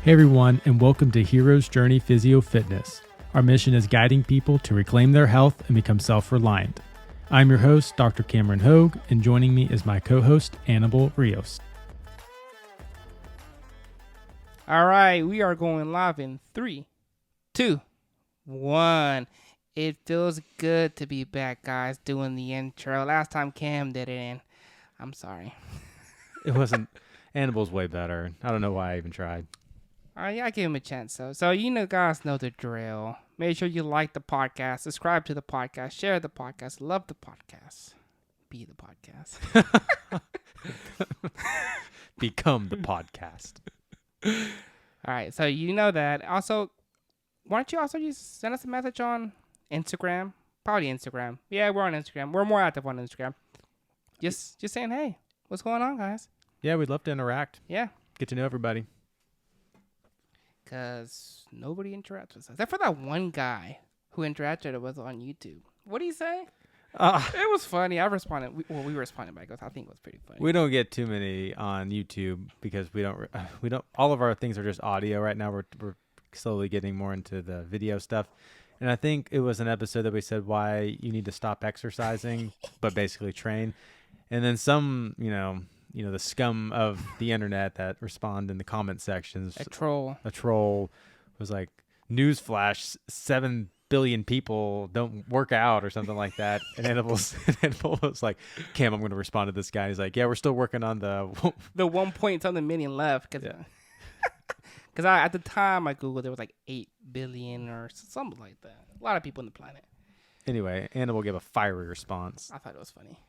Hey everyone, and welcome to Hero's Journey Physio Fitness. Our mission is guiding people to reclaim their health and become self-reliant. I'm your host, Dr. Cameron Hogue, and joining me is my co-host, Annabelle Rios. All right, we are going live in 3, 2, 1. It feels good to be back, guys, doing the intro. Last time Cam did it, and I'm sorry. It wasn't. Annabelle's way better. I don't know why I even tried. All right, yeah, I gave him a chance, though. So, guys know the drill. Make sure you like the podcast, subscribe to the podcast, share the podcast, love the podcast, be the podcast. Become the podcast. All right, so you know that. Also, why don't you also just send us a message on Instagram? Probably Instagram. Yeah, we're on Instagram. We're more active on Instagram. Just saying, hey, what's going on, guys? Yeah, we'd love to interact. Yeah. Get to know everybody. Because nobody interacts with us. Except for that one guy who interacted with us on YouTube. What did he say? It was funny. I responded. We responded back. I think it was pretty funny. We don't get too many on YouTube because we don't. All of our things are just audio right now. We're slowly getting more into the video stuff. And I think it was an episode that we said why you need to stop exercising, but basically train. And then some, the scum of the internet that respond in the comment sections. A troll was like, newsflash, 7 billion people don't work out or something like that. And Annabelle was like, Cam, I'm going to respond to this guy. He's like, yeah, we're still working on the 1 point something million left. Because at the time I Googled, there was like 8 billion or something like that. A lot of people on the planet. Anyway, Annabelle gave a fiery response. I thought it was funny.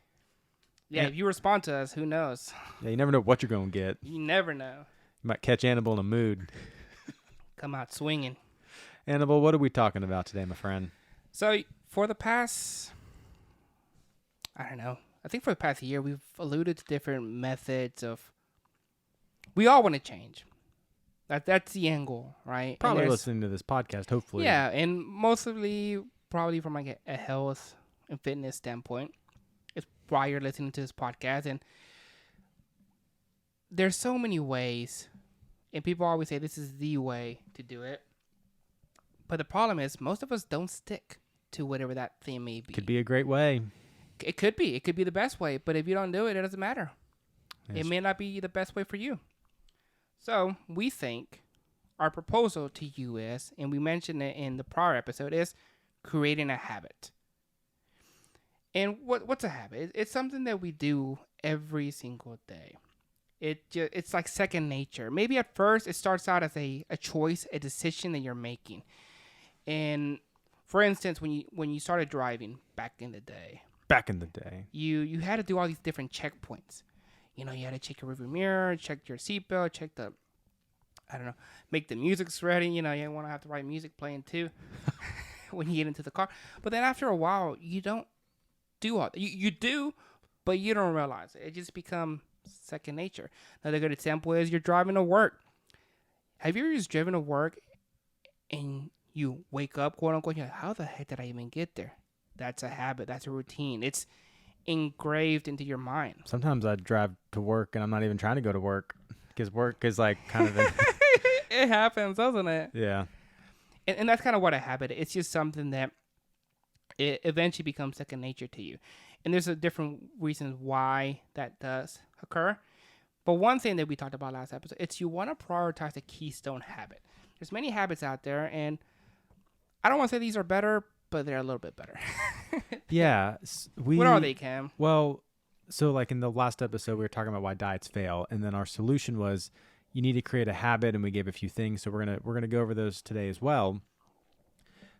Yeah, if you respond to us, who knows? Yeah, you never know what you're going to get. You never know. You might catch Annabelle in a mood. Come out swinging. Annabelle, what are we talking about today, my friend? So for the past, I think for the past year, we've alluded to different methods of, we all want to change. That's the end goal, right? Probably listening to this podcast, hopefully. Yeah, and mostly probably from like a health and fitness standpoint. It's why you're listening to this podcast. And there's so many ways, and people always say this is the way to do it. But the problem is most of us don't stick to whatever that thing may be. Could be a great way. It could be. It could be the best way. But if you don't do it, it doesn't matter. Yes. It may not be the best way for you. So we think our proposal to you is, and we mentioned it in the prior episode, is creating a habit. And what's a habit? It's something that we do every single day. It's like second nature. Maybe at first it starts out as a choice, a decision that you're making. And for instance, when you started driving back in the day, you had to do all these different checkpoints. You had to check your rearview mirror, check your seatbelt, check the, make the music's ready. You want to have the right music playing too when you get into the car. But then after a while, you don't do all that. You do, but you don't realize it. It just becomes second nature. Another good example is you're driving to work. Have you ever just driven to work and you wake up, quote unquote, you're like, how the heck did I even get there? That's a habit. That's a routine. It's engraved into your mind. Sometimes I drive to work and I'm not even trying to go to work because work is like kind of It happens, doesn't it? Yeah. And that's kind of what a habit is. It's just something that it eventually becomes second nature to you. And there's a different reasons why that does occur. But one thing that we talked about last episode, it's you want to prioritize a keystone habit. There's many habits out there, and I don't want to say these are better, but they're a little bit better. Yeah. What are they, Cam? Well, so like in the last episode, we were talking about why diets fail. And then our solution was you need to create a habit, and we gave a few things. So we're gonna go over those today as well.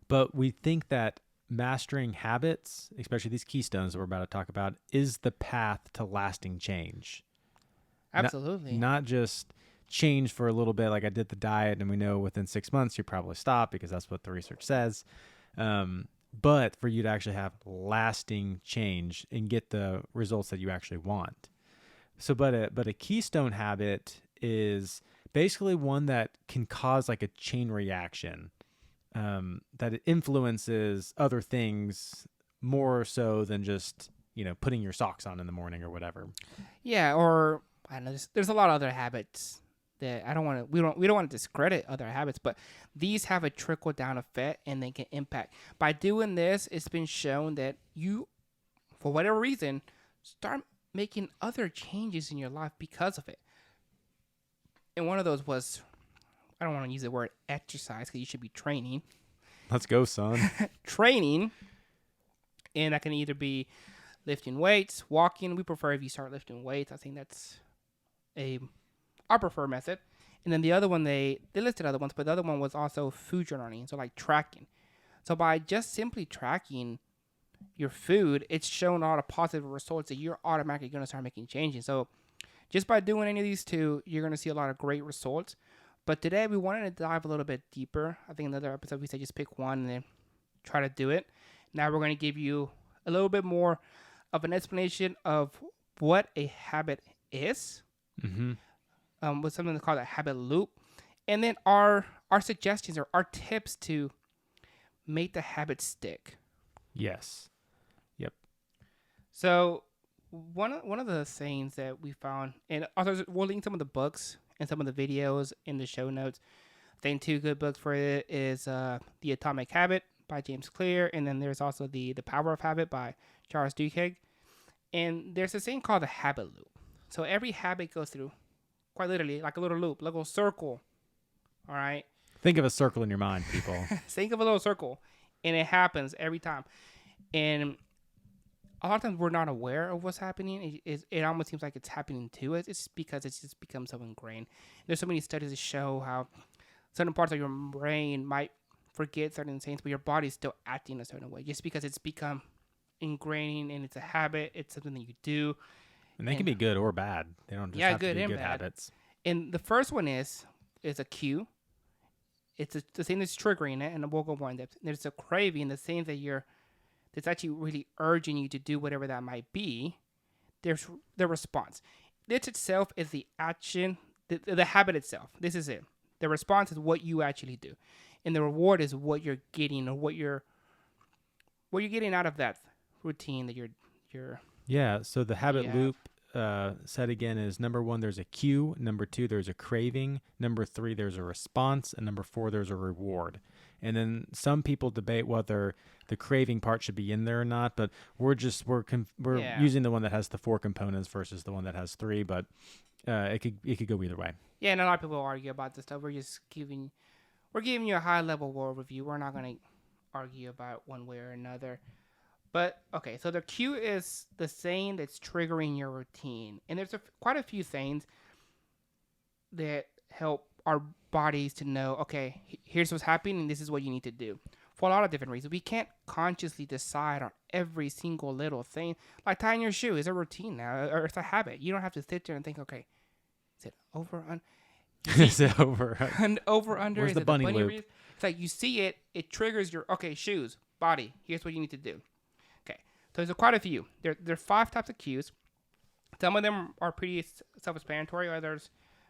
But we think that mastering habits, especially these keystones that we're about to talk about, is the path to lasting change. Absolutely. Not just change for a little bit, like I did the diet and we know within 6 months you probably stop because that's what the research says. But for you to actually have lasting change and get the results that you actually want. So, but a keystone habit is basically one that can cause like a chain reaction, that it influences other things more so than just, putting your socks on in the morning or whatever. Yeah. Or I don't know, there's a lot of other habits that we don't want to discredit other habits, but these have a trickle down effect and they can impact. By doing this, it's been shown that you, for whatever reason, start making other changes in your life because of it. And one of those was, I don't want to use the word exercise because you should be training. Let's go, son. Training. And that can either be lifting weights, walking. We prefer if you start lifting weights. I think that's our preferred method. And then the other one, they listed other ones, but the other one was also food journaling. So like tracking. So by just simply tracking your food, it's shown a lot of positive results that you're automatically going to start making changes. So just by doing any of these two, you're going to see a lot of great results. But today we wanted to dive a little bit deeper. I think in another episode we said just pick one and then try to do it. Now we're going to give you a little bit more of an explanation of what a habit is. With something called a habit loop. And then our suggestions or our tips to make the habit stick. Yes. Yep. So one of the things that we found, and also we'll link some of the books and some of the videos in the show notes. I think two good books for it is The Atomic Habit by James Clear, and then there's also the Power of Habit by Charles Duhigg. And there's this thing called the habit loop. So every habit goes through, quite literally, like a little loop, like a little circle. All right? Think of a circle in your mind, people. Think of a little circle, and it happens every time. And a lot of times we're not aware of what's happening. It almost seems like it's happening to us. It's because it's just become so ingrained. There's so many studies that show how certain parts of your brain might forget certain things, but your body's still acting a certain way just because it's become ingrained and it's a habit. It's something that you do. And they can be good or bad. They don't just have to be good habits. And the first one is a cue. It's the thing that's triggering it, and we'll go more in depth. There's a craving, the thing that's actually really urging you to do whatever that might be. There's the response. This itself is the action, the habit itself. This is it. The response is what you actually do, and the reward is what you're getting or what you're getting out of that routine that you're. Yeah. So the habit loop. Said again is number 1, there's a cue. Number 2, there's a craving. Number 3, there's a response. And number 4, there's a reward. And then some people debate whether the craving part should be in there or not, but we're using the one that has the 4 components versus the one that has 3, but it could go either way. Yeah, and a lot of people argue about this stuff. We're giving you a high level overview. We're not going to argue about one way or another. But, okay, so the cue is the thing that's triggering your routine. And there's quite a few things that help our bodies to know, okay, here's what's happening and this is what you need to do. For a lot of different reasons. We can't consciously decide on every single little thing. Like tying your shoe is a routine now, or it's a habit. You don't have to sit there and think, okay, is it over, under? Is it over? Over, under? Where's is the it bunny the bunny loop? It's like you see it, it triggers your, okay, shoes, body, here's what you need to do. So there's quite a few. There are 5 types of cues. Some of them are pretty self-explanatory, others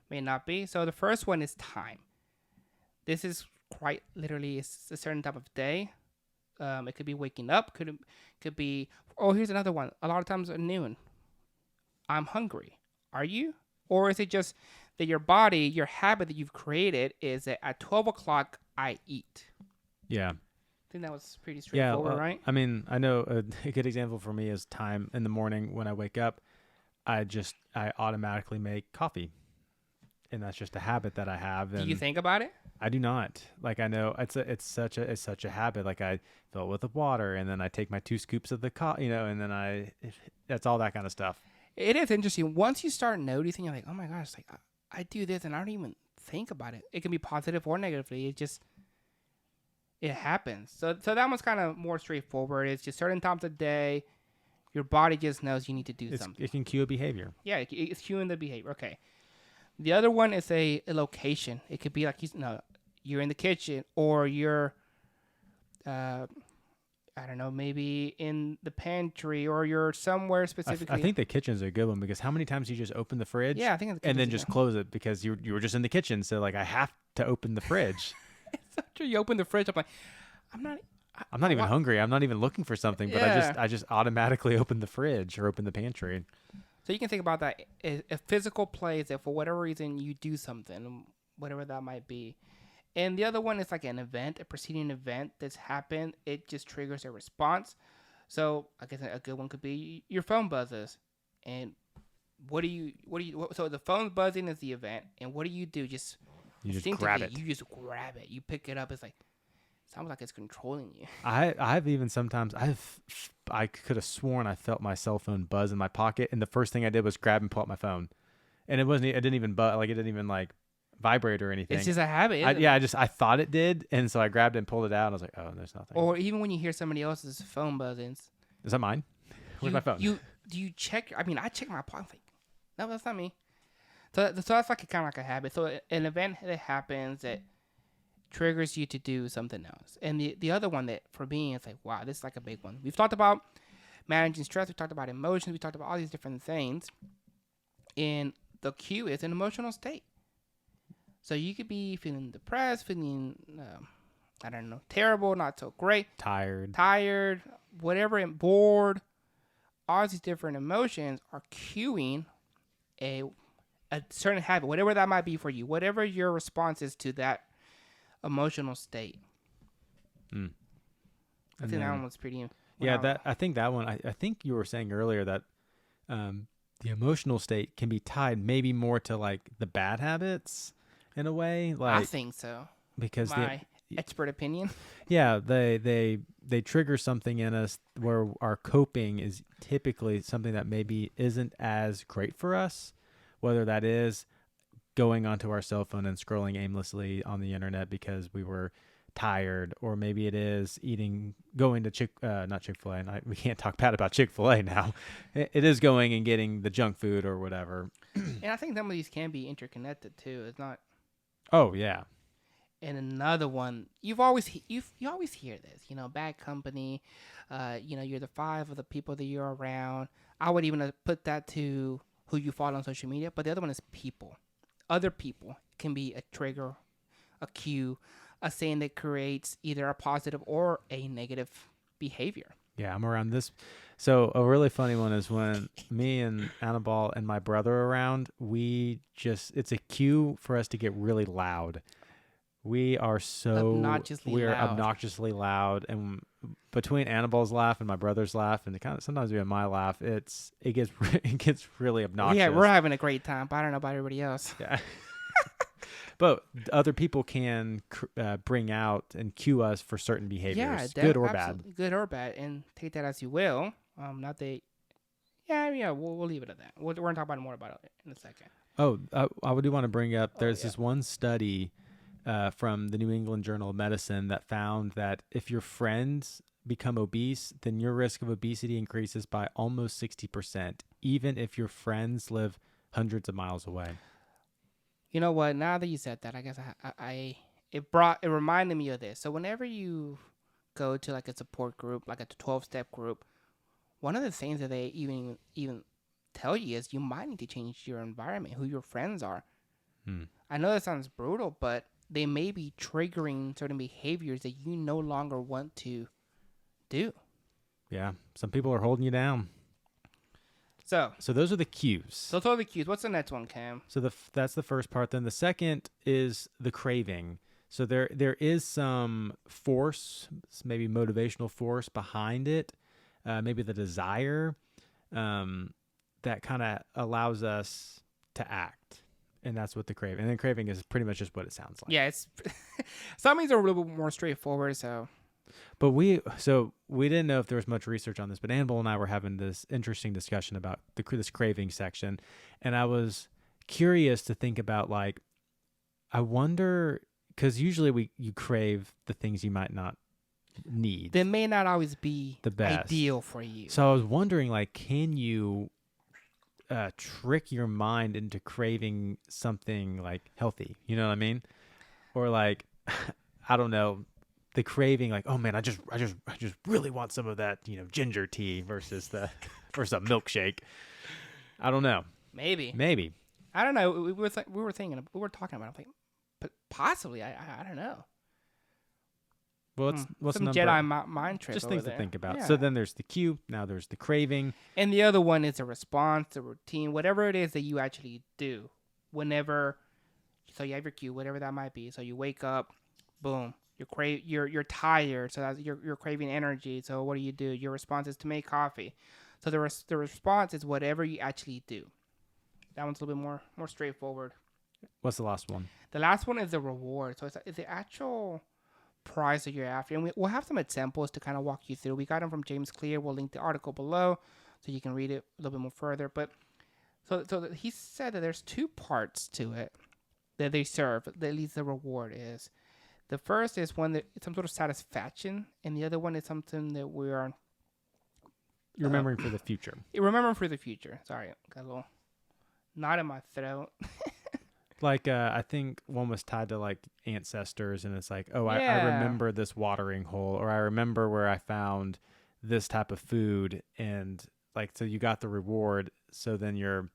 may not be. So the first one is time. This is quite literally a certain type of day. It could be waking up. Could be, oh, here's another one. A lot of times at noon. I'm hungry. Are you? Or is it just that your body, your habit that you've created is that at 12 o'clock, I eat? Yeah. I think that was pretty straightforward, right? I mean, I know a good example for me is time in the morning when I wake up. I automatically make coffee, and that's just a habit that I have. And do you think about it? I do not. Like I know it's such a habit. Like I fill it with the water, and then I take my 2 scoops of the coffee, and then that's all that kind of stuff. It is interesting. Once you start noticing, you're like, oh my gosh, like I do this, and I don't even think about it. It can be positive or negatively. It happens. So that one's kind of more straightforward. It's just certain times of day, your body just knows you need to do something. It can cue a behavior. Yeah, it's cueing the behavior. Okay. The other one is a location. It could be like you're in the kitchen or you're, I don't know, maybe in the pantry or you're somewhere specifically. I think the kitchen's a good one because how many times do you just open the fridge? Yeah, I think and then just close it because you were just in the kitchen. So like I have to open the fridge. It's after you open the fridge, I'm like, I'm not even hungry. I'm not even looking for something, but I just automatically open the fridge or open the pantry. So you can think about that. A physical play is if for whatever reason you do something, whatever that might be. And the other one is like an event, a preceding event that's happened. It just triggers a response. So I guess a good one could be your phone buzzes. And so the phone buzzing is the event. And what do? You just Instinctively, grab it. you just grab it. You pick it up. It's like, sounds like it's controlling you. I've even sometimes I could have sworn I felt my cell phone buzz in my pocket, and the first thing I did was grab and pull out my phone, and it didn't even buzz, like it didn't even like vibrate or anything. It's just a habit. I thought it did, and so I grabbed it and pulled it out. And I was like, oh, there's nothing. Or even when you hear somebody else's phone buzzings. Is that mine? Where's my phone? Do you check? I mean, I check my pocket. Like, no, that's not me. So that's like kind of like a habit. So an event that happens that triggers you to do something else. And the other one that for me is like, wow, this is like a big one. We've talked about managing stress. We talked about emotions. We talked about all these different things. And the cue is an emotional state. So you could be feeling depressed, feeling, I don't know, terrible, not so great. Tired, whatever, and bored. All these different emotions are cueing a certain habit, whatever that might be for you, whatever your response is to that emotional state. I think that one was pretty. Yeah, I think that one. I think you were saying earlier that the emotional state can be tied maybe more to like the bad habits in a way. Like I think so. Because my expert opinion. Yeah, they trigger something in us where our coping is typically something that maybe isn't as great for us, whether that is going onto our cell phone and scrolling aimlessly on the internet because we were tired, or maybe it is going to not Chick-fil-A. We can't talk bad about Chick-fil-A now. It is going and getting the junk food or whatever. And I think some of these can be interconnected too. It's not. Oh yeah. And another one, you always hear this, bad company, you're the five of the people that you're around. I would even put that to who you follow on social media, but the other one is people. Other people can be a trigger, a cue, a saying that creates either a positive or a negative behavior. Yeah, I'm around this. So a really funny one is when me and Annabelle and my brother are around, it's a cue for us to get really loud. We are obnoxiously loud, and between Annabelle's laugh and my brother's laugh, and sometimes even my laugh, it gets really obnoxious. Yeah, we're having a great time, but I don't know about everybody else. Yeah. But other people can bring out and cue us for certain behaviors, good or bad. Good or bad, and take that as you will. We'll leave it at that. We're gonna talk more about it in a second. Oh, I do want to bring up. There's this one study from the New England Journal of Medicine that found that if your friends become obese, then your risk of obesity increases by almost 60%, even if your friends live hundreds of miles away. You know what? Now that you said that, I guess it reminded me of this. So whenever you go to like a support group, like a 12-step group, one of the things that they even tell you is you might need to change your environment, who your friends are. I know that sounds brutal, but they may be triggering certain behaviors that you no longer want to do. Yeah, some people are holding you down. So those are the cues. So those are the cues. What's the next one, Cam? So that's the first part. Then the second is the craving. So there is some force, maybe motivational force behind it, maybe the desire that kind of allows us to act. And that's what the craving. And then craving is pretty much just what it sounds like. Yeah, it's some of these are a little bit more straightforward. But we didn't know if there was much research on this, but Annabelle and I were having this interesting discussion about this craving section, and I was curious to think about, like, I wonder, because usually you crave the things you might not need. They may not always be the best ideal for you. So I was wondering, like, can you trick your mind into craving something like healthy? You know what I mean? Or like, I don't know. The craving, like, oh man, I just really want some of that, ginger tea versus a milkshake. I don't know. Maybe. I don't know. We were talking about it. Like, but possibly. I don't know. What's some number? Jedi mind trick. Just over things there. to think about. Yeah. So then there's the cue. Now there's the craving. And the other one is a response, a routine, whatever it is that you actually do. Whenever, so you have your cue, whatever that might be. So you wake up, boom, you're tired, so that's, you're craving energy. So what do? Your response is to make coffee. So the response is whatever you actually do. That one's a little bit more straightforward. What's the last one? The last one is the reward. So it's the actual prize that you're after. And we'll have some examples to kind of walk you through. We got them from James Clear. We'll link the article below so you can read it a little bit more further. But so he said that there's two parts to it that they serve, that at least the reward is. The first is one that it's some sort of satisfaction, and the other one is something that we are Remembering for the future. remembering for the future. Sorry, got a little knot in my throat. Like I think one was tied to like ancestors, and it's like, oh, I Yeah. remember this watering hole, or I remember where I found this type of food, and like so you got the reward. So then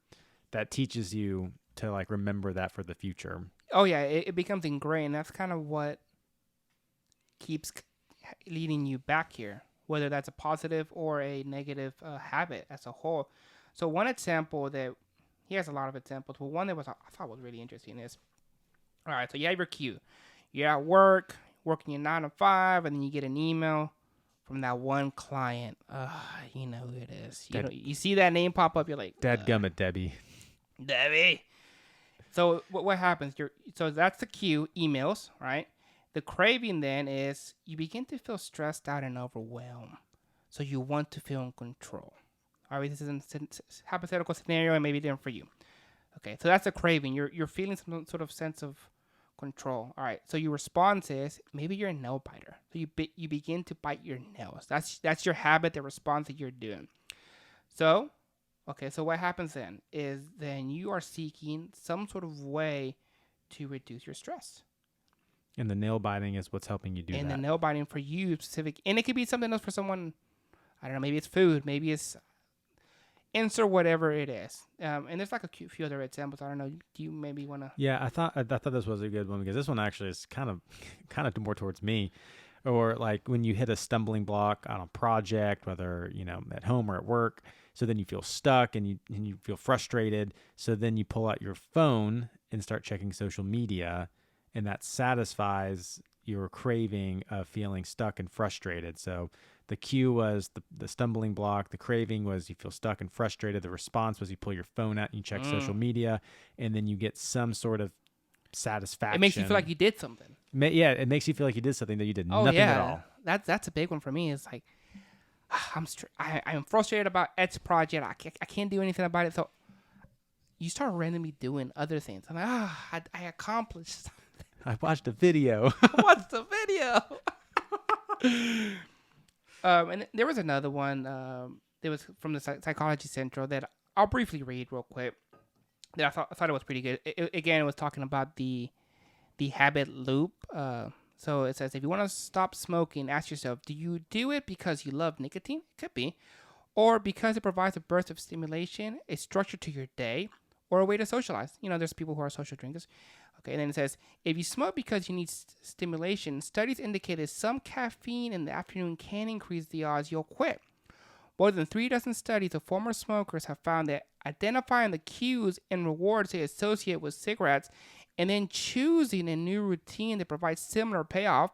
that teaches you to like remember that for the future. Oh yeah, it becomes ingrained. That's kind of what keeps leading you back here, whether that's a positive or a negative habit as a whole. So one example that he has a lot of examples, but one that I thought was really interesting is, all right, so you have your cue. You're at work, working your 9 to 5, and then you get an email from that one client. You know who it is. You see that name pop up, you're like, Dadgummit, Debbie. Debbie. So what happens? So that's the cue, emails, right? The craving then is you begin to feel stressed out and overwhelmed. So you want to feel in control. All right, this is a hypothetical scenario and maybe different for you. Okay, so that's the craving. You're feeling some sort of sense of control. All right, so your response is maybe you're a nail biter. So you begin to bite your nails. That's your habit, the response that you're doing. So, okay, so what happens then is then you are seeking some sort of way to reduce your stress. And the nail biting is what's helping you do and that. the nail biting for you specific, and it could be something else for someone. I don't know, maybe it's food, maybe it's insert whatever it is. And there's like a few other examples. I don't know. Do you maybe want to? Yeah, I thought this was a good one because this one actually is kind of more towards me, or like when you hit a stumbling block on a project, whether at home or at work. So then you feel stuck and you feel frustrated. So then you pull out your phone and start checking social media, and that satisfies your craving of feeling stuck and frustrated. So the cue was the stumbling block. The craving was you feel stuck and frustrated. The response was you pull your phone out and you check social media, and then you get some sort of satisfaction. It makes you feel like you did something. Yeah, it makes you feel like you did something that you did nothing at all. That's a big one for me. It's like I'm frustrated about X project. I can't do anything about it. So you start randomly doing other things. I'm like, I accomplished something. I watched a video. What's the video? And there was another one that was from the Psychology Central that I'll briefly read real quick. That I thought it was pretty good. It was talking about the habit loop. So it says, if you want to stop smoking, ask yourself, do you do it because you love nicotine? Could be. Or because it provides a burst of stimulation, a structure to your day, or a way to socialize. There's people who are social drinkers. Okay, and then it says, if you smoke because you need stimulation, studies indicate that some caffeine in the afternoon can increase the odds you'll quit. More than 36 studies of former smokers have found that identifying the cues and rewards they associate with cigarettes and then choosing a new routine that provides similar payoff,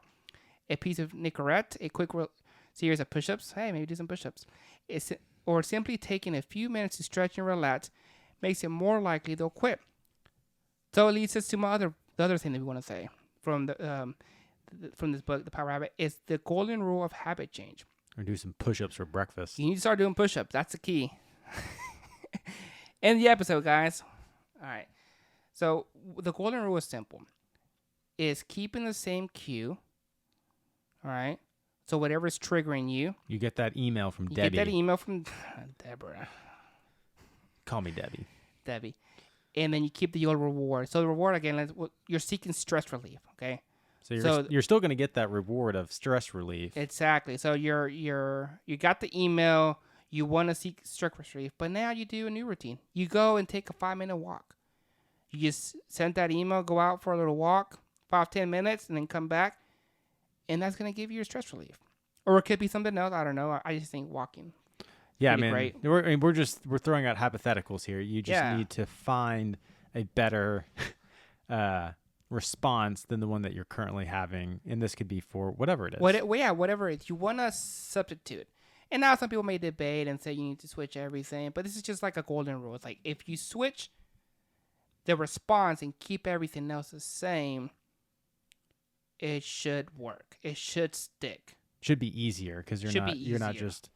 a piece of Nicorette, a quick series of push-ups, hey, maybe do some push-ups, or simply taking a few minutes to stretch and relax, makes it more likely they'll quit. So it leads us to the other thing that we want to say from this book, The Power Habit, is the golden rule of habit change. Or do some push-ups for breakfast. You need to start doing push-ups. That's the key. End the episode, guys. All right. So the golden rule is simple. Is keeping the same cue. All right. So whatever is triggering you. You get that email from Debbie. Get that email from Deborah. Call me Debbie. Debbie. And then you keep the old reward. So the reward, again, you're seeking stress relief, okay? So you're still going to get that reward of stress relief. Exactly. So you got the email, you want to seek stress relief, but now you do a new routine. You go and take a 5-minute walk. You just send that email, go out for a little walk, 5-10 minutes, and then come back. and that's going to give you stress relief. Or it could be something else. I don't know. I just think walking. Yeah, Pretty man. great. We're throwing out hypotheticals here. You just Yeah. need to find a better response than the one that you're currently having, and this could be for whatever it is. Whatever it is. You want to substitute. And now some people may debate and say you need to switch everything, but this is just like a golden rule. It's like if you switch the response and keep everything else the same, it should work. It should stick. Should be easier because you're not easier. just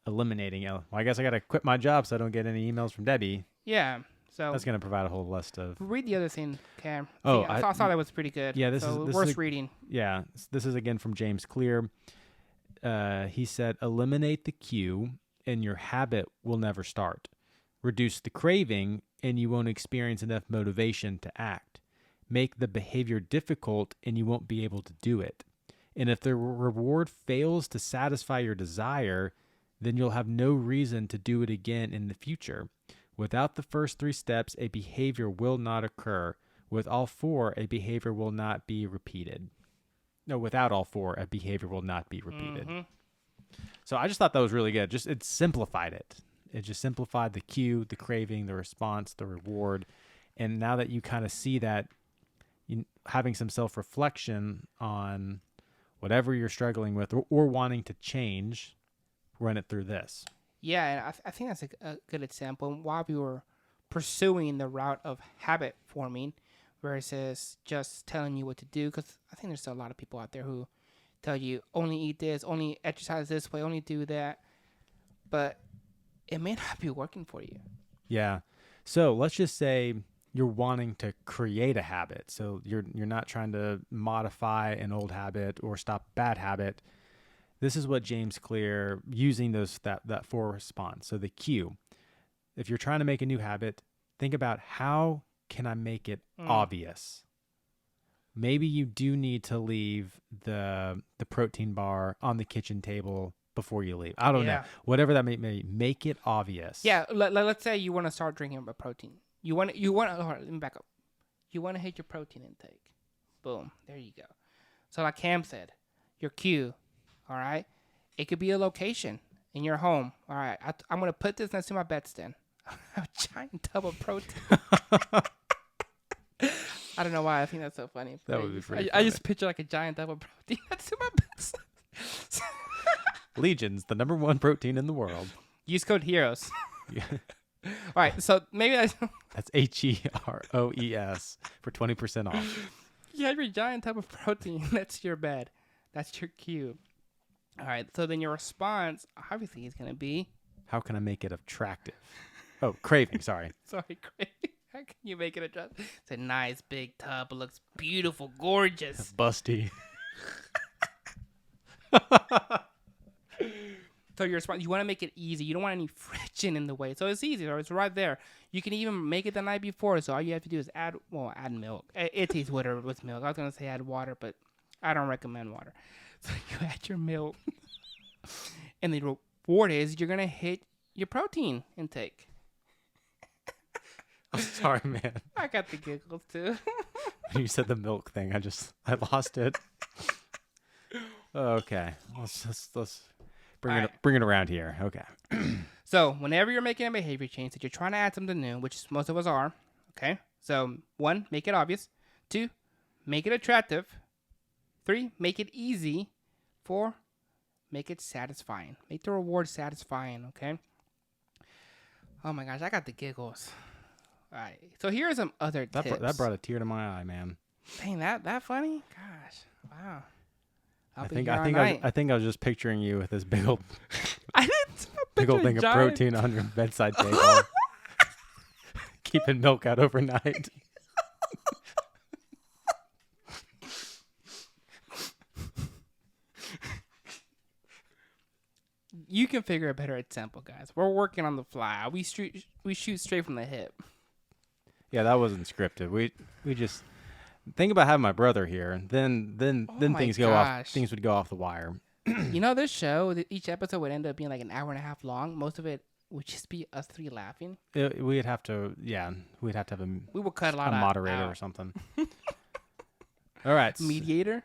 eliminating. Well, I guess I got to quit my job so I don't get any emails from Debbie. Yeah. So That's going to provide a whole list of. read the other thing, Cam. Oh, I thought that was pretty good. Yeah, this so is worth reading. Yeah, this is again from James Clear. He said, eliminate the cue and your habit will never start. Reduce the craving and you won't experience enough motivation to act. Make the behavior difficult and you won't be able to do it. And if the reward fails to satisfy your desire, then you'll have no reason to do it again in the future. Without the first 3 steps, a behavior will not occur. With all 4, a behavior will not be repeated. No, without all 4, a behavior will not be repeated. Mm-hmm. So I just thought that was really good. It simplified it. It just simplified the cue, the craving, the response, the reward. And now that you kind of see that, having some self-reflection on whatever you're struggling with or wanting to change, run it through this. Yeah, and I think that's a good example. While we were pursuing the route of habit forming versus just telling you what to do, because I think there's still a lot of people out there who tell you only eat this, only exercise this way, only do that, but it may not be working for you. Yeah. So let's just say you're wanting to create a habit. So you're not trying to modify an old habit or stop a bad habit. This is what James Clear, using that 4 response. So the cue, if you're trying to make a new habit, think about how can I make it obvious? Maybe you do need to leave the protein bar on the kitchen table before you leave. I don't know. Whatever that may be, make it obvious. Yeah, let's say you want to start drinking a protein. You want let me back up. You want to hit your protein intake. Boom, there you go. So like Cam said, your cue, all right? It could be a location in your home. All right, I'm going to put this next to my bedstand. A giant tub of protein. I don't know why I think that's so funny. That would be pretty I just picture like a giant tub of protein next to my bedstand. Legion's the #1 protein in the world. Use code HEROES. Yeah. All right, so maybe That's HEROES for 20% off. you have your giant tub of protein next to your bed. That's your cue. All right, so then your response obviously is going to be... How can I make it attractive? Oh, craving, sorry. Sorry, Craig. How can you make it attractive? It's a nice big tub. It looks beautiful, gorgeous. Busty. So your response, you want to make it easy. You don't want any friction in the way. So it's easy. Or it's right there. You can even make it the night before. So all you have to do is add milk. It tastes whatever with milk. I was going to say add water, but I don't recommend water. So you add your milk. And the reward is you're going to hit your protein intake. I'm sorry, man. I got the giggles too. When you said the milk thing, I lost it. Okay. Let's bring it around here. Okay. So whenever you're making a behavior change that you're trying to add something new, which most of us are, okay? So 1, make it obvious. 2, make it attractive. 3, make it easy. 4, make it satisfying. Make the reward satisfying, okay? Oh my gosh, I got the giggles. All right. So here are some other tips. That brought a tear to my eye, man. Dang, that funny? Gosh. Wow. I think I was just picturing you with this big old I didn't big old thing of protein on your bedside table. Keeping milk out overnight. You can figure a better example, guys. We're working on the fly. We shoot straight from the hip. Yeah, that wasn't scripted. We just think about having my brother here, and then things go off. Things would go off the wire. You know, this show, each episode would end up being like an hour and a half long. Most of it would just be us 3 laughing. We'd have to have we would cut a lot a moderator out. or something. All right, mediator.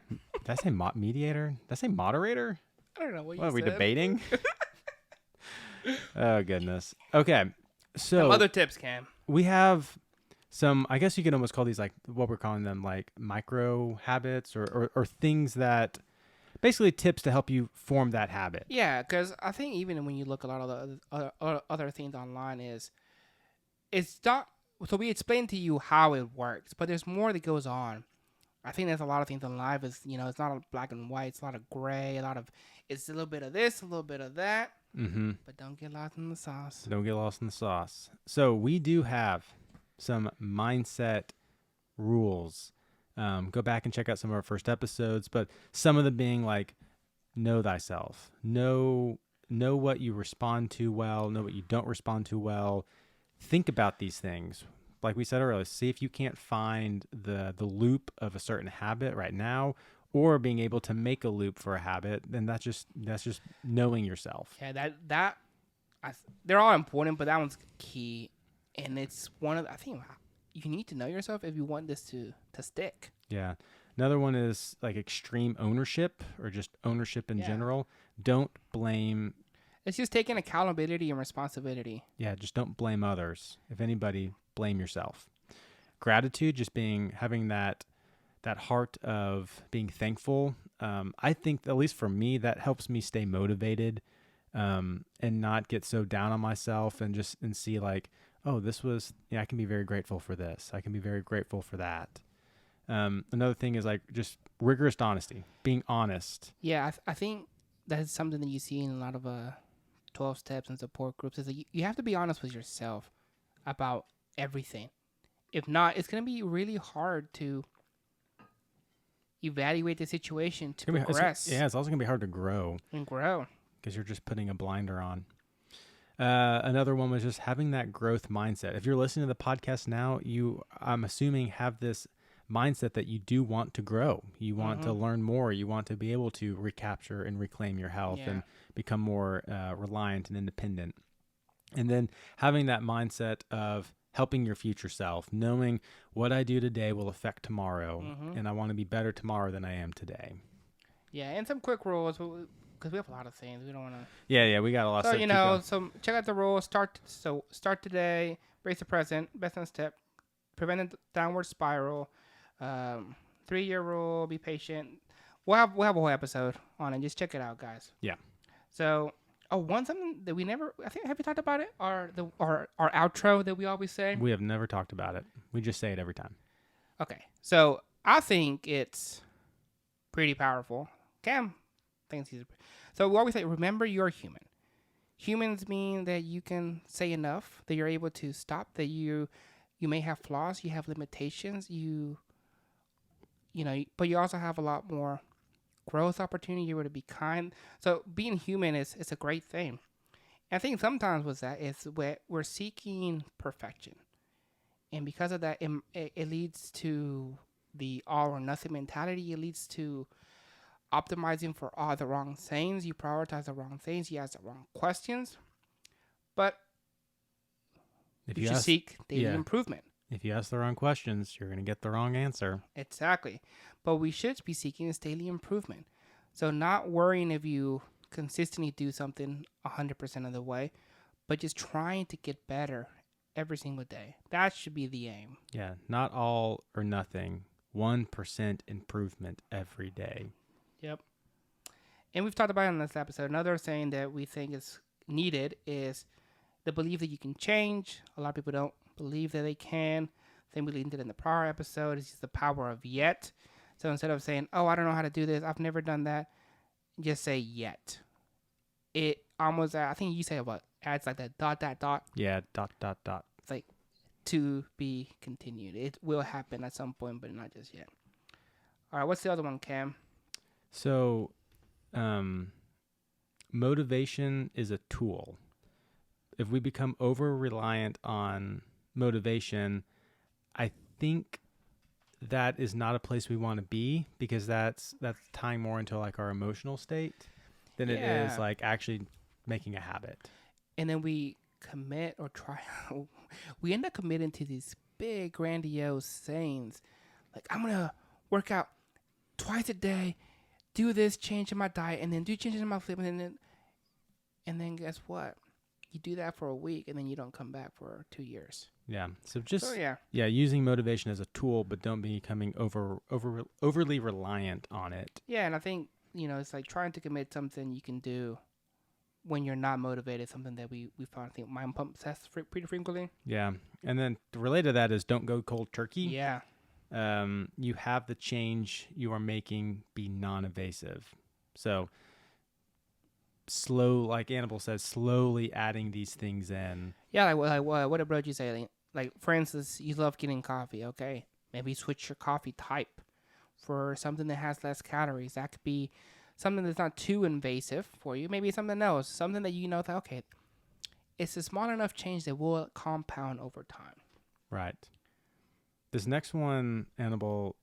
Did I say mediator? Did I say moderator? I don't know what you What are we said. debating? Oh, goodness. Okay. So Some other tips, Cam. we have some, I guess you can almost call these like what we're calling them, like micro habits or things that basically tips to help you form that habit. Yeah, because I think even when you look a lot of the other things online it's not, so we explain to you how it works, but there's more that goes on. I think there's a lot of things in life is, it's not a black and white. It's a lot of gray, it's a little bit of this, a little bit of that. Mm-hmm. But don't get lost in the sauce. Don't get lost in the sauce. So we do have some mindset rules. Go back and check out some of our first episodes, but some of them being like, know thyself, know what you respond to well, know what you don't respond to well. Think about these things. Like we said earlier, see if you can't find the loop of a certain habit right now, or being able to make a loop for a habit. Then that's just knowing yourself. Yeah, they're all important, but that one's key, and it's one of I think you need to know yourself if you want this to stick. Yeah. Another one is like extreme ownership or just ownership in general. Don't blame. It's just taking accountability and responsibility. Yeah, just don't blame others. If anybody, blame yourself. Gratitude, just having that heart of being thankful. I think, at least for me, that helps me stay motivated and not get so down on myself and see like, oh, I can be very grateful for this. I can be very grateful for that. Another thing is like just rigorous honesty, being honest. Yeah, I think that's something that you see in a lot of 12 steps and support groups is that you have to be honest with yourself about everything. If not, it's going to be really hard to evaluate the situation to progress. It's also going to be hard to grow. And grow. Because you're just putting a blinder on. Another one was just having that growth mindset. If you're listening to the podcast now, I'm assuming, have this mindset that you do want to grow. You want to learn more. You want to be able to recapture and reclaim your health and become more reliant and independent. And then having that mindset of helping your future self, knowing what I do today will affect tomorrow, and I want to be better tomorrow than I am today. Yeah, and some quick rules, because we have a lot of things. We don't want to... Yeah, we got a lot of stuff. So check out the rules. Start today, brace the present, best on step, prevent a downward spiral, 3-year rule, be patient. We'll have a whole episode on it. Just check it out, guys. Yeah. So, something that we never, I think, have we talked about it? Our outro that we always say? We have never talked about it. We just say it every time. Okay. So, I think it's pretty powerful. Cam thinks so we always say, remember you're human. Humans mean that you can say enough, that you're able to stop, that you may have flaws, you have limitations, but you also have a lot more growth opportunity. You're able to be kind. So being human is a great thing. And I think sometimes with that is we're seeking perfection. And because of that, it leads to the all or nothing mentality. It leads to optimizing for all the wrong things. You prioritize the wrong things. You ask the wrong questions. But you should seek daily improvement. If you ask the wrong questions, you're going to get the wrong answer. Exactly. But we should be seeking this daily improvement. So not worrying if you consistently do something 100% of the way, but just trying to get better every single day. That should be the aim. Yeah, not all or nothing. 1% improvement every day. Yep. And we've talked about it in this episode. Another thing that we think is needed is the belief that you can change. A lot of people don't believe that they can. I think we linked it in the prior episode. It's just the power of yet. So instead of saying, oh, I don't know how to do this, I've never done that, just say yet. It almost, I think you say what? Adds like that ... Yeah, ... It's like to be continued. It will happen at some point, but not just yet. All right, what's the other one, Cam? So, motivation is a tool. If we become over-reliant on motivation, I think that is not a place we want to be, because that's tying more into like our emotional state than it is like actually making a habit. And then we commit or try. We end up committing to these big, grandiose sayings, like I'm gonna work out twice a day do this change in my diet and then do changes in my sleep and then guess what? You do that for a week and then you don't come back for 2 years. Yeah. So just So, yeah. using motivation as a tool, but don't be becoming overly reliant on it. Yeah, and I think, it's like trying to commit something you can do when you're not motivated, something that we found, I think, mind pump tests pretty frequently. Yeah. And then related to that is don't go cold turkey. Yeah. You have the change you are making be non-invasive. So slow, like Annabelle says, slowly adding these things in. Yeah, what did Brogy say? Like, for instance, you love getting coffee, okay? Maybe switch your coffee type for something that has less calories. That could be something that's not too invasive for you. Maybe something else, something that that, okay, it's a small enough change that will compound over time. Right. This next one, Annabelle,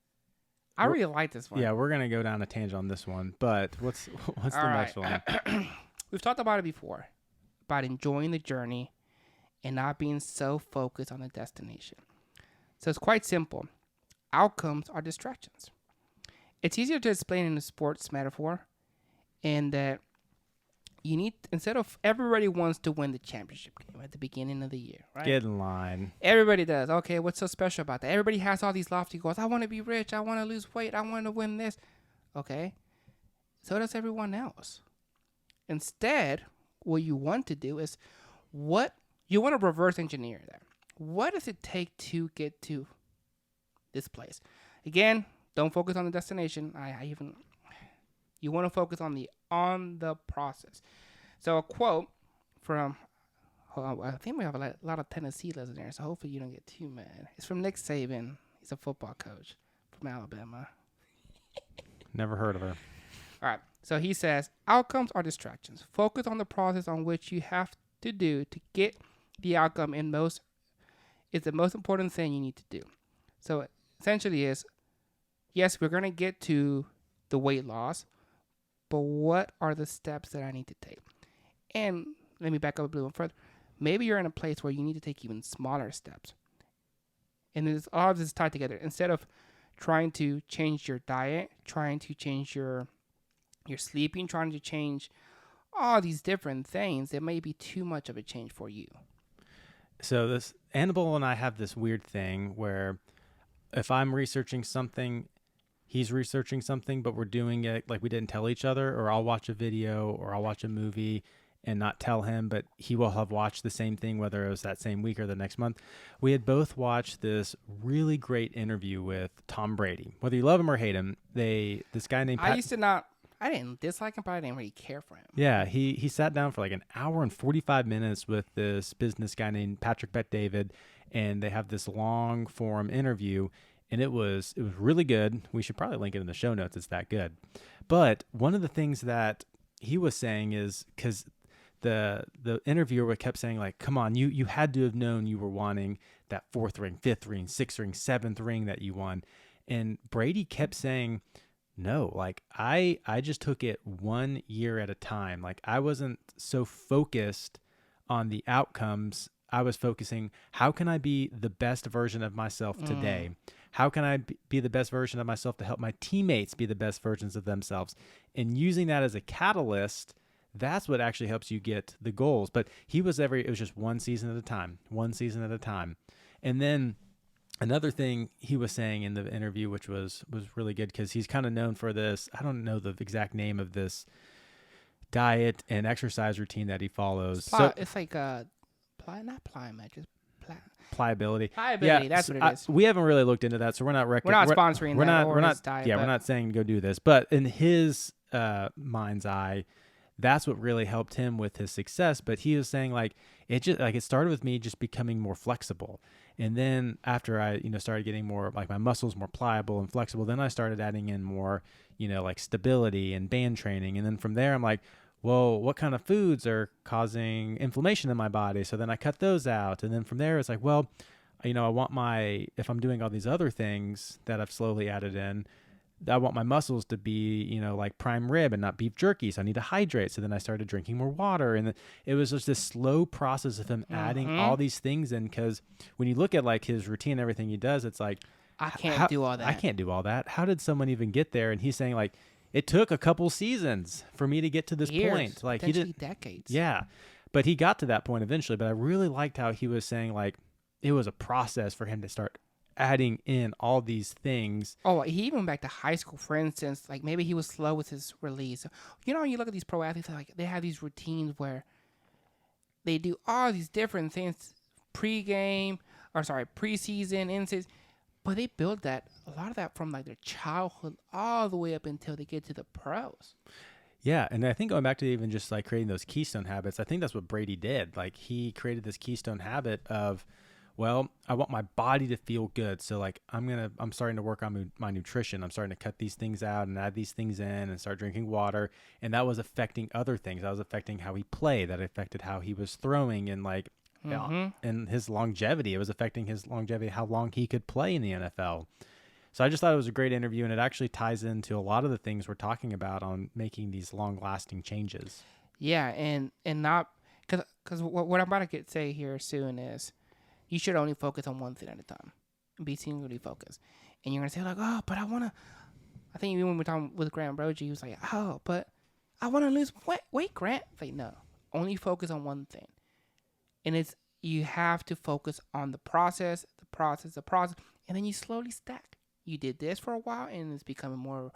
I really like this one. yeah, we're going to go down a tangent on this one, but what's the next one? We've talked about it before, about enjoying the journey and not being so focused on the destination. So it's quite simple. Outcomes are distractions. It's easier to explain in a sports metaphor in that you need, instead of everybody wants to win the championship game at the beginning of the year, right? Get in line. Everybody does. Okay, what's so special about that? Everybody has all these lofty goals. I want to be rich. I want to lose weight. I want to win this. Okay, so does everyone else. Instead, what you want to do is you want to reverse engineer that. What does it take to get to this place? Again, don't focus on the destination. You want to focus on the process. So a quote from, I think we have a lot of Tennessee listeners, so hopefully you don't get too mad. It's from Nick Saban. He's a football coach from Alabama. Never heard of her. All right. So he says, outcomes are distractions. Focus on the process on which you have to do to get the outcome is the most important thing you need to do. So essentially is, yes, we're going to get to the weight loss, but what are the steps that I need to take? And let me back up a little further. Maybe you're in a place where you need to take even smaller steps. And all of this is tied together. Instead of trying to change your diet, trying to change your sleeping, trying to change all these different things, it may be too much of a change for you. So this Annabelle and I have this weird thing where if I'm researching something, he's researching something, but we're doing it like we didn't tell each other, or I'll watch a video or I'll watch a movie and not tell him, but he will have watched the same thing, whether it was that same week or the next month. We had both watched this really great interview with Tom Brady. Whether you love him or hate him, this guy named I didn't dislike him, but I didn't really care for him. Yeah, he sat down for like an hour and 45 minutes with this business guy named Patrick Bet-David, and they have this long form interview, and it was really good. We should probably link it in the show notes. It's that good. But one of the things that he was saying is, because the interviewer kept saying, like, come on, you had to have known you were wanting that 4th ring, 5th ring, 6th ring, 7th ring that you won. And Brady kept saying, no, like I just took it 1 year at a time. Like I wasn't so focused on the outcomes. I was focusing, how can I be the best version of myself today? How can I be the best version of myself to help my teammates be the best versions of themselves? And using that as a catalyst, that's what actually helps you get the goals. But it was just one season at a time. And then another thing he was saying in the interview, which was really good, because he's kind of known for this, I don't know the exact name of this diet and exercise routine that he follows. It's like pliability. Pliability, that's what it is. We haven't really looked into that, so we're not sponsoring that. We're not diet. Yeah, we're not saying go do this. But in his mind's eye, that's what really helped him with his success. But he was saying it started with me just becoming more flexible. And then after I, started getting more, like my muscles more pliable and flexible, then I started adding in more, like stability and band training. And then from there, I'm like, well, what kind of foods are causing inflammation in my body? So then I cut those out. And then from there, it's like, well, I want if I'm doing all these other things that I've slowly added in, I want my muscles to be, like prime rib and not beef jerky. So I need to hydrate. So then I started drinking more water. And it was just this slow process of him adding all these things in. Because when you look at like his routine, everything he does, it's like, I can't do all that. I can't do all that. How did someone even get there? And he's saying like, it took a couple seasons for me to get to this Years, point. Like he potentially did, decades. yeah, but he got to that point eventually. But I really liked how he was saying like it was a process for him to start adding in all these things. Oh, he even went back to high school, for instance. Like maybe he was slow with his release. You know, you look at these pro athletes, like they have these routines where they do all these different things, preseason, in season, but they build that a lot of that from like their childhood all the way up until they get to the pros. Yeah, and I think going back to even just like creating those keystone habits, I think that's what Brady did. Like he created this keystone habit of, well, I want my body to feel good. So like I'm starting to work on my nutrition. I'm starting to cut these things out and add these things in and start drinking water. And that was affecting other things. That was affecting how he played. That affected how he was throwing and like and his longevity. It was affecting his longevity, how long he could play in the NFL. So I just thought it was a great interview, and it actually ties into a lot of the things we're talking about on making these long-lasting changes. Yeah, and not because what I'm about to say here soon is you should only focus on one thing at a time. Be singularly focused. And you're going to say like, oh, but I think even when we were talking with Grant Brogy, he was like, oh, but I want to lose weight, Grant. Like, no, only focus on one thing. And you have to focus on the process, and then you slowly stack. You did this for a while, and it's becoming more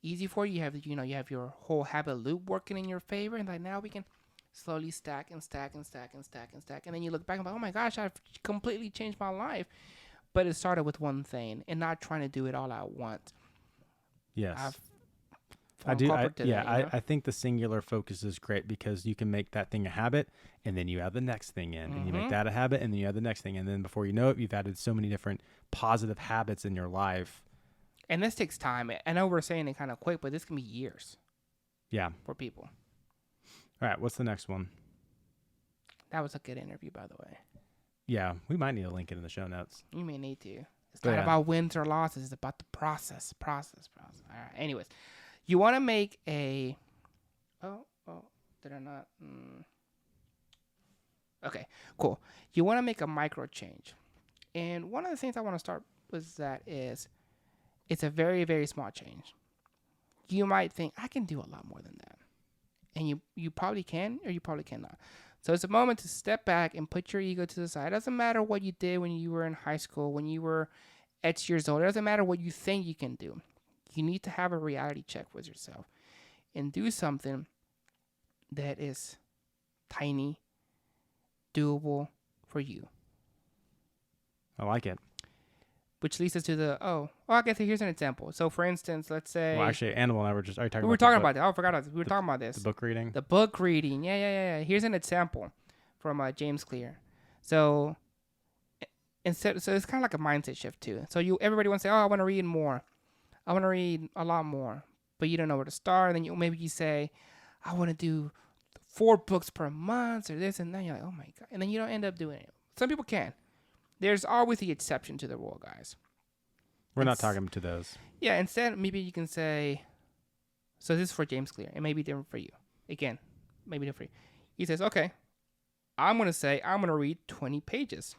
easy for you. You have your whole habit loop working in your favor, and like now we can slowly stack and stack and stack and stack and stack, and then you look back and like, oh my gosh, I've completely changed my life. But it started with one thing, and not trying to do it all at once. Yes, I do. I think the singular focus is great because you can make that thing a habit, and then you add the next thing in, and you make that a habit, and then you add the next thing, and then before you know it, you've added so many different positive habits in your life. And this takes time. I know we're saying it kind of quick, but this can be years. Yeah, for people. All right, what's the next one? That was a good interview, by the way. Yeah, we might need to link it in the show notes. You may need to. It's not about wins or losses. It's about the process. All right. Anyways, you want to make a... Oh, did I not... Okay, cool. You want to make a micro change. And one of the things I want to start with that is it's a very, very small change. You might think, I can do a lot more than that. And you probably can, or you probably cannot. So it's a moment to step back and put your ego to the side. It doesn't matter what you did when you were in high school, when you were X years old. It doesn't matter what you think you can do. You need to have a reality check with yourself and do something that is tiny, doable for you. I like it. Which leads us to the, I guess here's an example. So, for instance, let's say... Well, actually, Animal and I were just... We were talking about that. Oh, I forgot. We were talking about this. The book reading? The book reading. Yeah. Here's an example from James Clear. So, so it's kind of like a mindset shift, too. So, everybody wants to say, I want to read more. I want to read a lot more. But you don't know where to start. And then maybe you say, I want to do 4 books per month or this and that. You're like, oh, my God. And then you don't end up doing it. Some people can. There's always the exception to the rule, guys. We're not talking to those. Yeah, instead, maybe you can say, so this is for James Clear. It may be different for you. Again, maybe different for you. He says, okay, I'm going to read 20 pages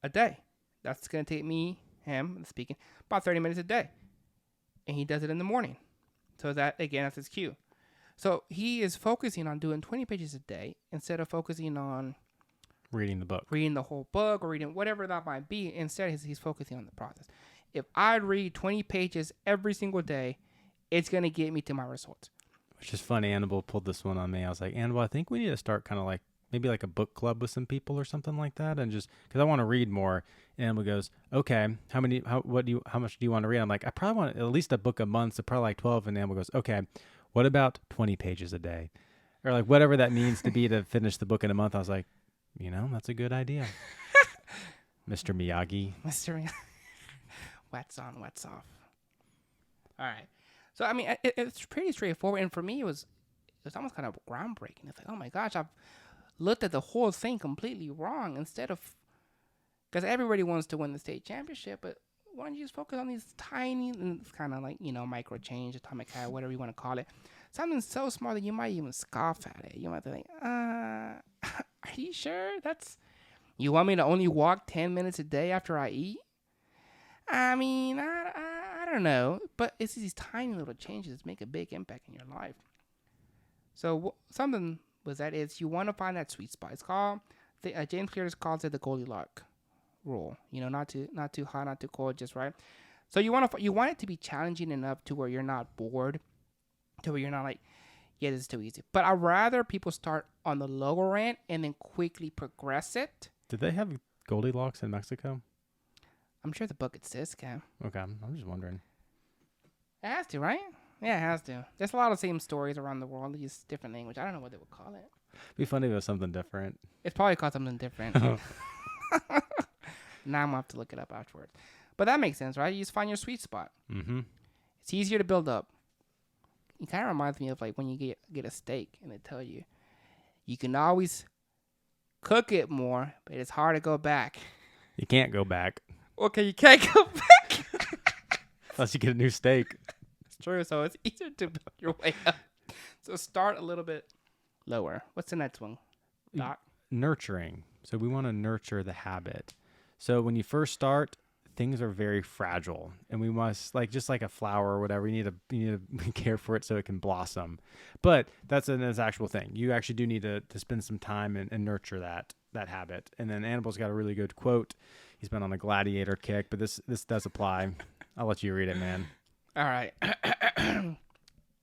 a day. That's going to take him speaking, about 30 minutes a day. And he does it in the morning. So that's his cue. So he is focusing on doing 20 pages a day instead of focusing on reading the book. Reading the whole book or reading whatever that might be. Instead, he's focusing on the process. If I read 20 pages every single day, it's going to get me to my results. Which is funny. Annabelle pulled this one on me. I was like, Annabelle, I think we need to start kind of like maybe like a book club with some people or something like that. And just because I want to read more. And Annabelle goes, okay, how much do you want to read? I'm like, I probably want at least a book a month. So probably like 12. And Annabelle goes, okay, what about 20 pages a day? Or like whatever that means to be to finish the book in a month. I was like, that's a good idea. Mr. Miyagi. Mr. Miyagi. What's on, what's off. All right. So, I mean, it's pretty straightforward. And for me, it was almost kind of groundbreaking. It's like, oh, my gosh, I've looked at the whole thing completely wrong instead of... Because everybody wants to win the state championship, but why don't you just focus on these tiny... And it's kind of like, micro change, atomic habit, whatever you want to call it. Something so small that you might even scoff at it. You might think, are you sure? You want me to only walk 10 minutes a day after I eat? I mean, I don't know, but it's these tiny little changes that make a big impact in your life. So something with that is you want to find that sweet spot. It's called James Clear calls it the Goldilocks rule. Not too hot, not too cold, just right. So you want it to be challenging enough to where you're not bored, to where you're not like, yeah, this is too easy. But I'd rather people start on the lower end and then quickly progress it. Did they have Goldilocks in Mexico? I'm sure the book exists, Cam. Okay, I'm just wondering. It has to, right? Yeah, it has to. There's a lot of same stories around the world. They use different language. I don't know what they would call it. It'd be funny if it was something different. It's probably called something different. Now I'm going to have to look it up afterwards. But that makes sense, right? You just find your sweet spot. Mm-hmm. It's easier to build up. It kind of reminds me of like when you get a steak and they tell you can always cook it more, but it's hard to go back. You can't go back. Okay, you can't go back. Unless you get a new steak. It's true, so it's easier to build your way up. So start a little bit lower. What's the next one, Doc? Nurturing. So we want to nurture the habit. So when you first start, things are very fragile, and we must, like, just like a flower or whatever, you need to care for it so it can blossom. But that's an actual thing. You actually do need to spend some time and nurture that habit. And then Annabelle's got a really good quote. He's been on a gladiator kick, but this does apply. I'll let you read it, man. All right.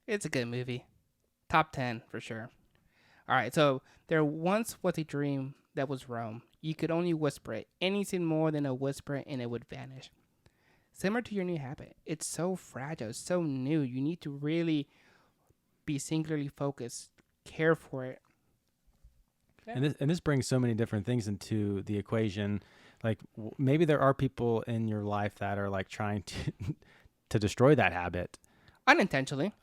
It's a good movie. Top 10 for sure. All right. So there once was a dream that was Rome. You could only whisper it. Anything more than a whisper and it would vanish. Similar to your new habit. It's so fragile, so new. You need to really be singularly focused, care for it. And this brings so many different things into the equation. Like maybe there are people in your life that are like trying to destroy that habit. Unintentionally,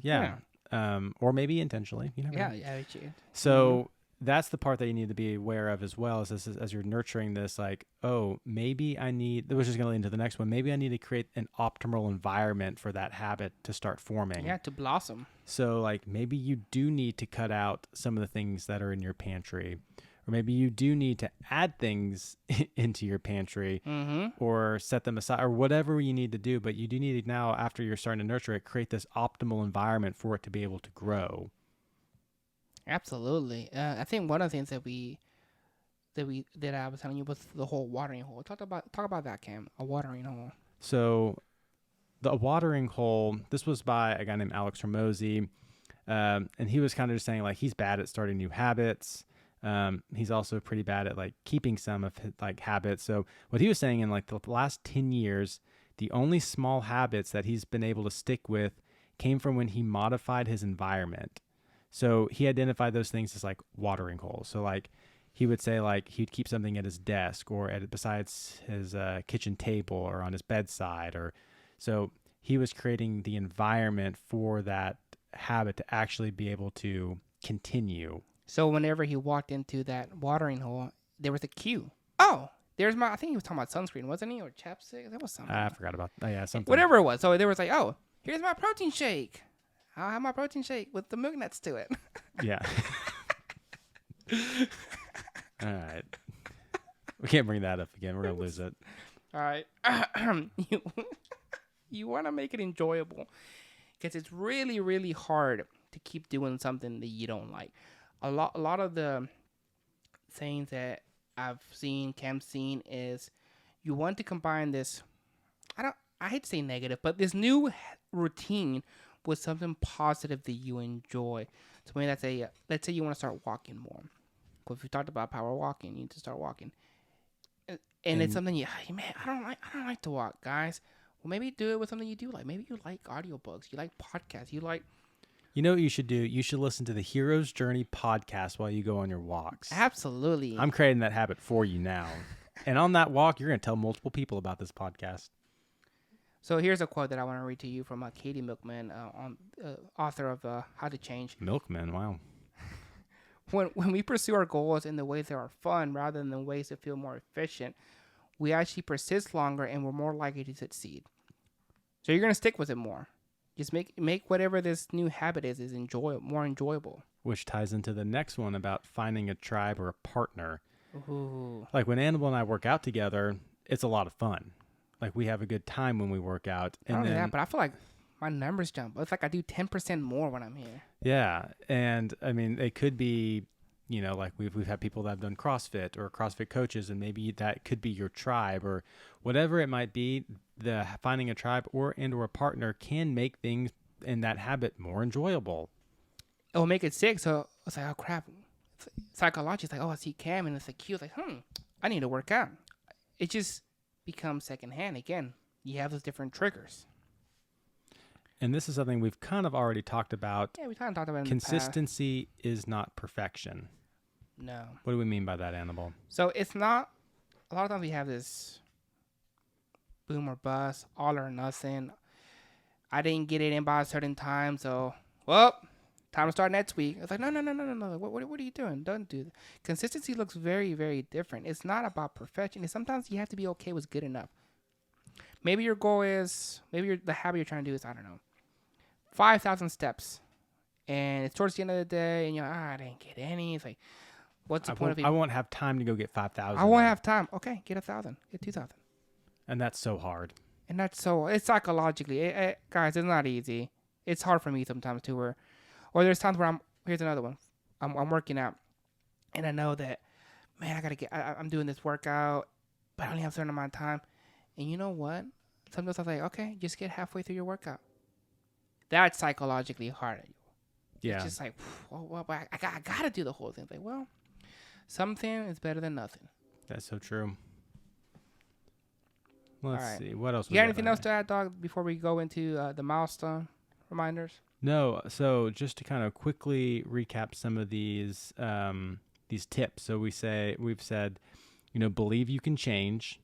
yeah. Or maybe intentionally. You never know. Yeah. So that's the part that you need to be aware of as well as you're nurturing this. Like, oh, maybe which is going to lead into the next one. Maybe I need to create an optimal environment for that habit to start forming. Yeah, to blossom. So like maybe you do need to cut out some of the things that are in your pantry. Or maybe you do need to add things into your pantry or set them aside or whatever you need to do. But you do need to now, after you're starting to nurture it, create this optimal environment for it to be able to grow. Absolutely. I think one of the things that I was telling you was the whole watering hole. Talk about that, Cam. A watering hole. So the watering hole, this was by a guy named Alex Hormozy. And he was kind of just saying like he's bad at starting new habits. He's also pretty bad at like keeping some of his like habits. So what he was saying in like the last 10 years, the only small habits that he's been able to stick with came from when he modified his environment. So he identified those things as like watering holes. So like he would say like he'd keep something at his desk or besides his kitchen table or on his bedside, or so he was creating the environment for that habit to actually be able to continue. So whenever he walked into that watering hole, there was a cue. Oh, I think he was talking about sunscreen, wasn't he? Or chapstick? That was something. I forgot about that. Yeah, something. Whatever it was. So there was like, oh, here's my protein shake. I'll have my protein shake with the milk nuts to it. Yeah. All right. We can't bring that up again. We're going to lose it. All right. You want to make it enjoyable because it's really, really hard to keep doing something that you don't like. A lot of the things that I've seen, Cam's seen, is you want to combine this, I hate to say negative, but this new routine with something positive that you enjoy. So maybe let's say you want to start walking more. Well, if we talked about power walking, you need to start walking. And it's something man, I don't like to walk, guys. Well, maybe do it with something you do like. Maybe you like audiobooks, you like podcasts, you like. You know what you should do? You should listen to the Hero's Journey podcast while you go on your walks. Absolutely. I'm creating that habit for you now. And on that walk, you're going to tell multiple people about this podcast. So here's a quote that I want to read to you from Katie Milkman, author of How to Change. Milkman, wow. When we pursue our goals in the ways that are fun rather than the ways that feel more efficient, we actually persist longer and we're more likely to succeed. So you're going to stick with it more. Just make whatever this new habit is more enjoyable. Which ties into the next one about finding a tribe or a partner. Ooh. Like when Annabelle and I work out together, it's a lot of fun. like we have a good time when we work out. Not And only then, that, but I feel like my numbers jump. It's like I do 10% more when I'm here. yeah. And I mean, it could be, you know, like we've had people that have done CrossFit or CrossFit coaches, and maybe that could be your tribe or whatever it might be. The finding a tribe or a partner can make things in that habit more enjoyable. It'll make it sick. So it's like, oh crap. Psychologically, it's like, oh, I see Cam and it's like cute. Like, I need to work out. It just becomes secondhand again. You have those different triggers. And this is something we've kind of already talked about. Yeah, we kind of talked about it in Consistency is not perfection. the past. No. What do we mean by that, Annabelle? So it's not, a lot of times we have this boom or bust, all or nothing. I didn't get it in by a certain time, so, well, time to start next week. It's like, no. What are you doing? Don't do that. Consistency looks very, very different. It's not about perfection. It's sometimes you have to be okay with good enough. Maybe your goal is, the habit you're trying to do is, I don't know, 5,000 steps. And it's towards the end of the day, and you're like, I didn't get any. It's like, what's the point of it? I won't have time to go get 5,000. I won't have time. Okay, get 1,000. Get 2,000. And that's so hard. And that's so, it's psychologically, guys, it's not easy. It's hard for me sometimes too, or there's times where here's another one. I'm working out, and I know that, man, I'm doing this workout, but I only have a certain amount of time. And you know what? Sometimes I'm like, okay, just get halfway through your workout. That's psychologically hard. Yeah. It's just like, well, I got to do the whole thing. It's like, well, something is better than nothing. That's so true. Let's All right. see. What else? You got anything else to add, Dog, before we go into the milestone reminders? No. So just to kind of quickly recap some of these tips. So we've said, believe you can change,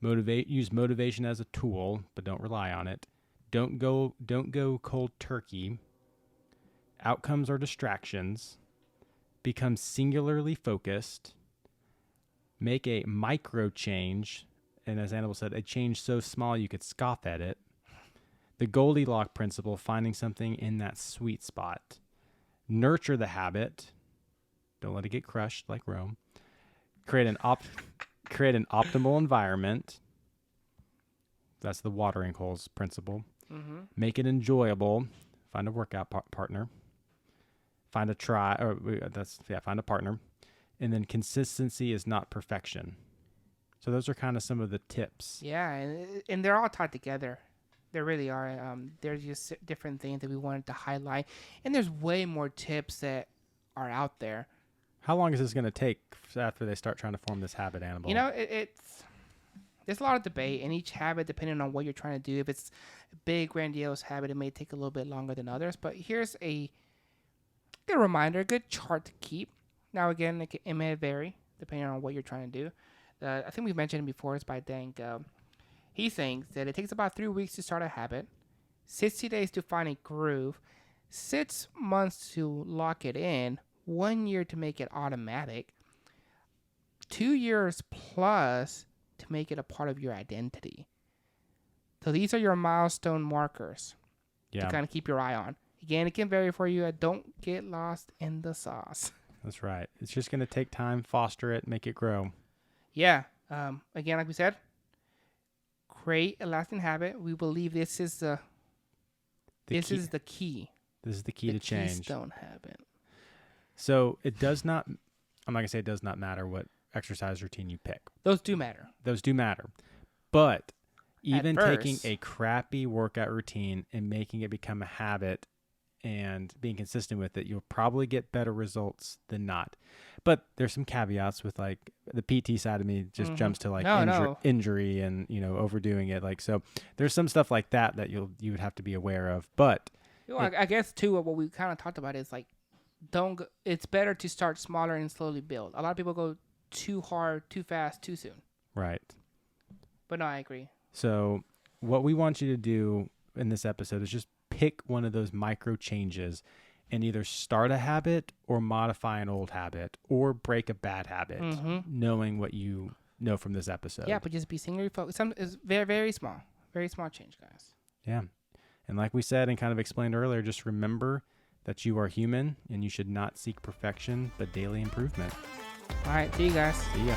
use motivation as a tool, but don't rely on it. Don't go cold turkey. Outcomes are distractions. Become singularly focused. Make a micro change. And as Annabelle said, a change so small you could scoff at it. The Goldilocks principle, finding something in that sweet spot. Nurture the habit. Don't let it get crushed like Rome. Create an optimal environment. That's the watering holes principle. Mm-hmm. Make it enjoyable. Find a workout partner. Find a find a partner. And then consistency is not perfection. So those are kind of some of the tips. Yeah, and they're all tied together. They really are. They're just different things that we wanted to highlight. And there's way more tips that are out there. How long is this going to take after they start trying to form this habit, Annabelle? There's a lot of debate, and each habit, depending on what you're trying to do, if it's a big, grandiose habit, it may take a little bit longer than others. But here's a good reminder, a good chart to keep. Now, again, it may vary depending on what you're trying to do. I think we've mentioned it before. It's by Duhigg. He thinks that it takes about 3 weeks to start a habit, 60 days to find a groove, 6 months to lock it in, 1 year to make it automatic, 2 years plus to make it a part of your identity. So these are your milestone markers to kind of keep your eye on. Again, it can vary for you. Don't get lost in the sauce. That's right. It's just going to take time, foster it, make it grow. Yeah. Again, like we said, create a lasting habit. We believe this is the key. This is the key to change. Keystone habit. So it does not, I'm not going to say it does not matter what exercise routine you pick. Those do matter. But even first, taking a crappy workout routine and making it become a habit and being consistent with it, you'll probably get better results than not. But there's some caveats with like the PT side of me just jumps to like injury and, overdoing it. Like, so there's some stuff like that you would have to be aware of. But I guess too, what we kind of talked about is like, it's better to start smaller and slowly build. A lot of people go too hard, too fast, too soon. Right. But no, I agree. So what we want you to do in this episode is just pick one of those micro changes and either start a habit or modify an old habit or break a bad habit, knowing what you know from this episode. Yeah, but just be singularly focused. It's very, very small change, guys. Yeah. And like we said and kind of explained earlier, just remember that you are human and you should not seek perfection, but daily improvement. All right. See you guys. See ya.